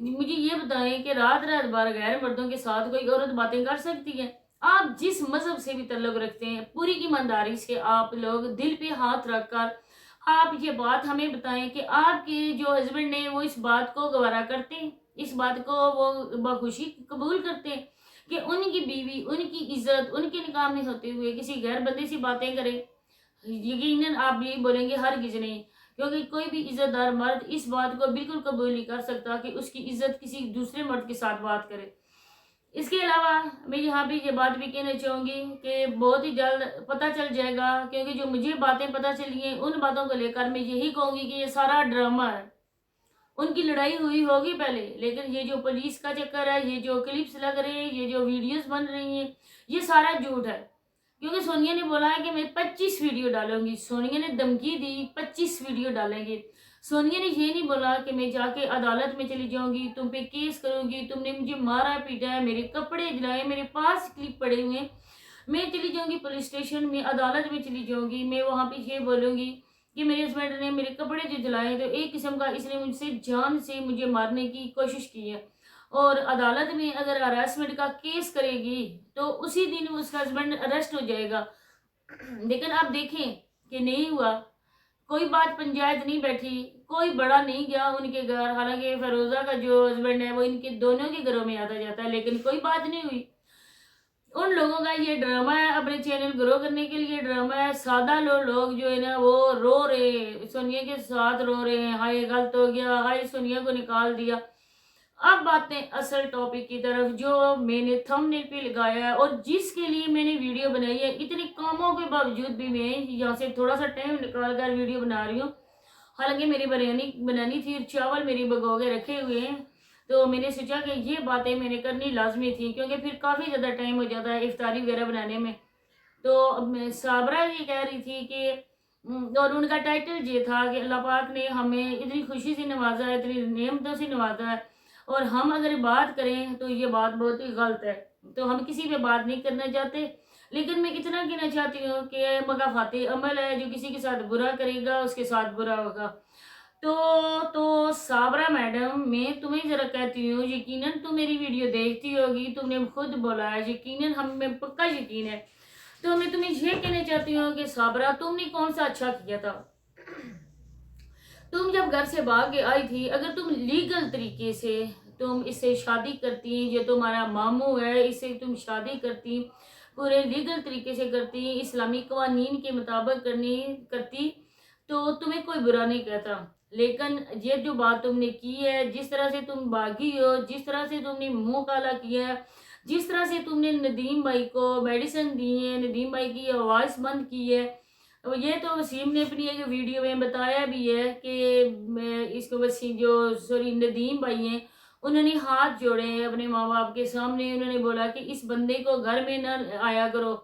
مجھے یہ بتائیں کہ رات رات بھر غیر مردوں کے ساتھ کوئی عورت باتیں کر سکتی ہے؟ آپ جس مذہب سے بھی تعلق رکھتے ہیں پوری ایمانداری سے آپ لوگ دل پہ ہاتھ رکھ کر آپ یہ بات ہمیں بتائیں کہ آپ کے جو ہسبینڈ ہیں وہ اس بات کو گوارا کرتے ہیں، اس بات کو وہ بخوشی قبول کرتے ہیں کہ ان کی بیوی، ان کی عزت ان کے نکاح میں ہوتے ہوئے کسی غیر بندے سے باتیں کرے؟ یقیناً آپ یہی بولیں گے ہرگز نہیں، کیونکہ کوئی بھی عزت دار مرد اس بات کو بالکل قبول نہیں کر سکتا کہ اس کی عزت کسی دوسرے مرد کے ساتھ بات کرے۔ اس کے علاوہ میں یہاں بھی یہ بات بھی کہنا چاہوں گی کہ بہت ہی جلد پتہ چل جائے گا، کیونکہ جو مجھے باتیں پتہ چلی ہیں ان باتوں کو لے کر میں یہی کہوں گی کہ یہ سارا ڈرامہ ہے۔ ان کی لڑائی ہوئی ہوگی پہلے، لیکن یہ جو پولیس کا چکر ہے، یہ جو کلپس لگ رہے ہیں، یہ جو ویڈیوز بن رہی ہیں، یہ سارا جھوٹ ہے۔ کیونکہ سونیا نے بولا ہے کہ میں 25 ویڈیو ڈالوں گی، سونیا نے دھمکی دی 25 ویڈیو ڈالیں گے۔ سونیا نے یہ نہیں بولا کہ میں جا کے عدالت میں چلی جاؤں گی، تم پہ کیس کروں گی، تم نے مجھے مارا پیٹا ہے، میرے کپڑے جلائے، میرے پاس کلپ پڑے ہوئے ہیں، میں چلی جاؤں گی پولیس اسٹیشن میں، عدالت میں چلی جاؤں گی، میں وہاں پہ یہ بولوں گی کہ میرے ہسبینڈ نے میرے کپڑے جو جلائے تو ایک قسم کا اس نے مجھ سے جان سے مجھے مارنے کی کوشش کی ہے، اور عدالت میں اگر ہراسمنٹ کا کیس کرے گی تو اسی دن اس کا ہسبینڈ اریسٹ ہو جائے گا۔ لیکن آپ دیکھیں کہ نہیں ہوا، کوئی بات پنچایت نہیں بیٹھی، کوئی بڑا نہیں گیا ان کے گھر، حالانکہ فیروزہ کا جو ہسبینڈ ہے وہ ان کے دونوں کے گھروں میں آتا جاتا ہے، لیکن کوئی بات نہیں ہوئی۔ ان لوگوں کا یہ ڈرامہ ہے، اپنے چینل گرو کرنے کے لیے ڈرامہ ہے۔ سادہ لوگ جو ہے نا وہ رو رہے ہیں، سونیا کے ساتھ رو رہے ہیں، ہائے غلط ہو گیا، ہائے سونیا کو نکال دیا۔ اب باتیں اصل ٹاپک کی طرف جو میں نے تھمبنیل پہ لگایا ہے اور جس کے لیے میں نے ویڈیو بنائی ہے، اتنے کاموں کے باوجود بھی میں یہاں سے تھوڑا سا ٹائم نکال کر ویڈیو بنا رہی ہوں۔ حالانکہ میری بریانی بنانی تھی، چاول میری بگو کے رکھے ہوئے ہیں، تو میں نے سوچا کہ یہ باتیں میں نے کرنی لازمی تھی، کیونکہ پھر کافی زیادہ ٹائم ہو جاتا ہے افطاری وغیرہ بنانے میں۔ تو صابرہ یہ کہہ رہی تھی کہ اور ان کا ٹائٹل یہ تھا کہ اللہ پاک نے ہمیں اتنی خوشی سے نوازا ہے، اتنی نعمتوں سے نوازا ہے، اور ہم اگر بات کریں تو یہ بات بہت ہی غلط ہے، تو ہم کسی پہ بات نہیں کرنا چاہتے۔ لیکن میں اتنا کہنا چاہتی ہوں کہ مکافات عمل ہے، جو کسی کے ساتھ برا کرے گا اس کے ساتھ برا ہوگا۔ تو صابرہ میڈم، میں تمہیں ذرا کہتی ہوں، یقیناً تم میری ویڈیو دیکھتی ہوگی، تم نے خود بولا ہے، یقیناً ہمیں پکا یقین ہے، تو میں تمہیں یہ کہنا چاہتی ہوں کہ صابرہ تم نے کون سا اچھا کیا تھا؟ تم جب گھر سے بھاگ کے آئی تھی، اگر تم لیگل طریقے سے تم اس سے شادی کرتی، یہ تمہارا ماموں ہے، اس سے تم شادی کرتی، پورے لیگل طریقے سے کرتی، اسلامی قوانین کے مطابق کرتی، تو تمہیں کوئی برا نہیں کہتا۔ لیکن یہ جو بات تم نے کی ہے، جس طرح سے تم باغی ہو، جس طرح سے تم نے منہ کالا کیا ہے، جس طرح سے تم نے ندیم بھائی کو میڈیسن دی ہے، ندیم بھائی کی آواز بند کی ہے، یہ تو وسیم نے اپنی ایک ویڈیو میں بتایا بھی ہے کہ اس کو ندیم بھائی ہیں، انہوں نے ہاتھ جوڑے ہیں اپنے ماں باپ کے سامنے، انہوں نے بولا کہ اس بندے کو گھر میں نہ آیا کرو،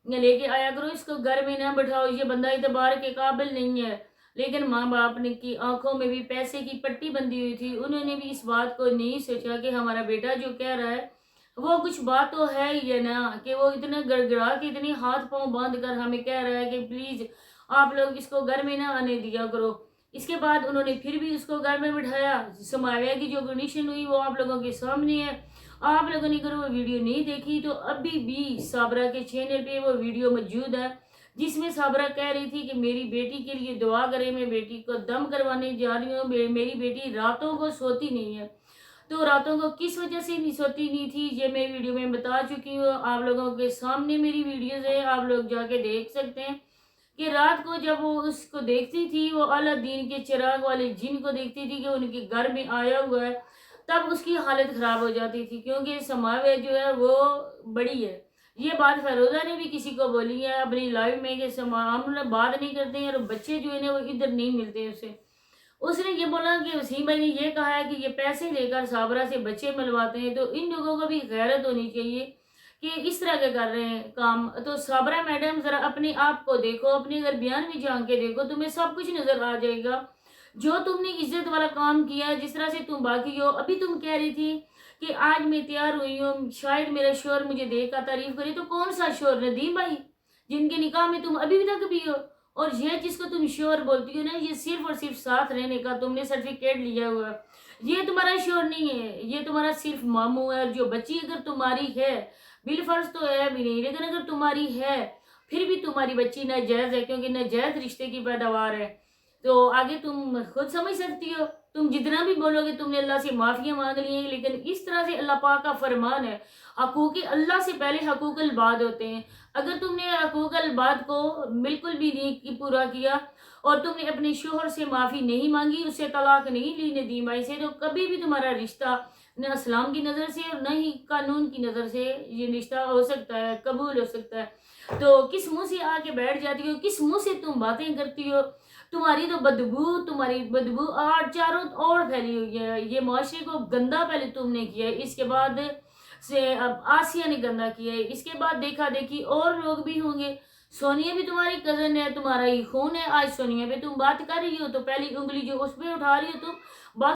لے کے آیا کرو، اس کو گھر میں نہ بٹھاؤ، یہ بندہ اعتبار کے قابل نہیں ہے۔ لیکن ماں باپ نے کی آنکھوں میں بھی پیسے کی پٹی بندھی ہوئی تھی، انہوں نے بھی اس بات کو نہیں سوچا کہ ہمارا بیٹا جو کہہ رہا ہے وہ کچھ بات تو ہے ہی ہے نا، کہ وہ اتنا گڑگڑا کے اتنی ہاتھ پاؤں باندھ کر ہمیں کہہ رہا ہے کہ پلیز آپ لوگ اس کو گھر میں نہ آنے دیا کرو۔ اس کے بعد انہوں نے پھر بھی اس کو گھر میں بٹھایا۔ سماویہ کی جو کنڈیشن ہوئی وہ آپ لوگوں کے سامنے ہے، آپ لوگوں نے اگر وہ ویڈیو نہیں دیکھی تو ابھی بھی صابرہ کے چینل پہ وہ ویڈیو موجود ہے، جس میں صابرہ کہہ رہی تھی کہ میری بیٹی کے لیے دعا کریں، میں بیٹی کو دم کروانے جا رہی ہوں، میری بیٹی راتوں کو سوتی نہیں ہے۔ تو راتوں کو کس وجہ سے نہیں سوتی نہیں تھی یہ میں ویڈیو میں بتا چکی ہوں، آپ لوگوں کے سامنے میری ویڈیوز ہے، آپ لوگ جا کے دیکھ سکتے ہیں کہ رات کو جب وہ اس کو دیکھتی تھی، وہ اعلیٰ دین کے چراغ والے جن کو دیکھتی تھی کہ ان کے گھر میں آیا ہوا ہے، تب اس کی حالت خراب ہو جاتی تھی، کیونکہ سماویہ جو ہے وہ بڑی ہے۔ یہ بات فیروزہ نے بھی کسی کو بولی ہے اپنی لائف میں کہ ہم لوگ بات نہیں کرتے ہیں اور بچے جو ہے وہ ادھر نہیں ملتے اسے۔ اس نے یہ بولا کہ وسیم بھائی نے یہ کہا ہے کہ یہ پیسے لے کر صابرہ سے بچے ملواتے ہیں، تو ان لوگوں کو بھی غیرت ہونی چاہیے کہ اس طرح کے کر رہے ہیں کام۔ تو صابرہ میڈم ذرا اپنے آپ کو دیکھو، اپنے اگر بیان میں جان کے دیکھو، تمہیں سب کچھ نظر آ جائے گا۔ جو تم نے عزت والا کام کیا ہے، جس طرح سے تم باقی ہو، ابھی تم کہہ رہی تھی کہ آج میں تیار ہوئی ہوں، شاید میرا شوہر مجھے دیکھ کر تعریف کرے، تو کون سا شوہر؟ ندیم بھائی جن کے نکاح میں تم ابھی تک بھی ہو، اور یہ جس کو تم شوہر بولتی ہو نا، یہ صرف اور صرف ساتھ رہنے کا تم نے سرٹیفکیٹ لیا ہوا ہے، یہ تمہارا شوہر نہیں ہے، یہ تمہارا صرف ماموں ہے، اور جو بچی اگر تمہاری ہے بالفرض تو ہے بھی نہیں، لیکن اگر تمہاری ہے پھر بھی تمہاری بچی ناجائز ہے، کیونکہ ناجائز رشتے کی پیداوار ہے۔ تو آگے تم خود سمجھ سکتی ہو، تم جتنا بھی بولو گے تم نے اللہ سے معافیاں مانگ لی ہیں، لیکن اس طرح سے اللہ پاک کا فرمان ہے، حقوق اللہ سے پہلے حقوق العباد ہوتے ہیں۔ اگر تم نے حقوق العباد کو بالکل بھی نہیں پورا کیا اور تم نے اپنے شوہر سے معافی نہیں مانگی، اس سے طلاق نہیں لی ندیم بھائی سے، تو کبھی بھی تمہارا رشتہ نہ اسلام کی نظر سے اور نہ ہی قانون کی نظر سے یہ رشتہ ہو سکتا ہے، قبول ہو سکتا ہے۔ تو کس منہ سے آ کے بیٹھ جاتی ہو، کس منہ سے تم باتیں کرتی ہو؟ تمہاری بدبو آج چاروں اور پھیلی ہوئی ہے، یہ معاشرے کو گندا پہلے تم نے کیا ہے، اس کے بعد سے اب آسیہ نے گندا کیا ہے، اس کے بعد دیکھا دیکھی اور لوگ بھی ہوں گے۔ سونیا بھی تمہاری کزن ہے، تمہارا ہی خون ہے، آج سونیا پہ تم بات کر رہی ہو تو پہلی انگلی جو اس پہ اٹھا رہی ہو تم، بات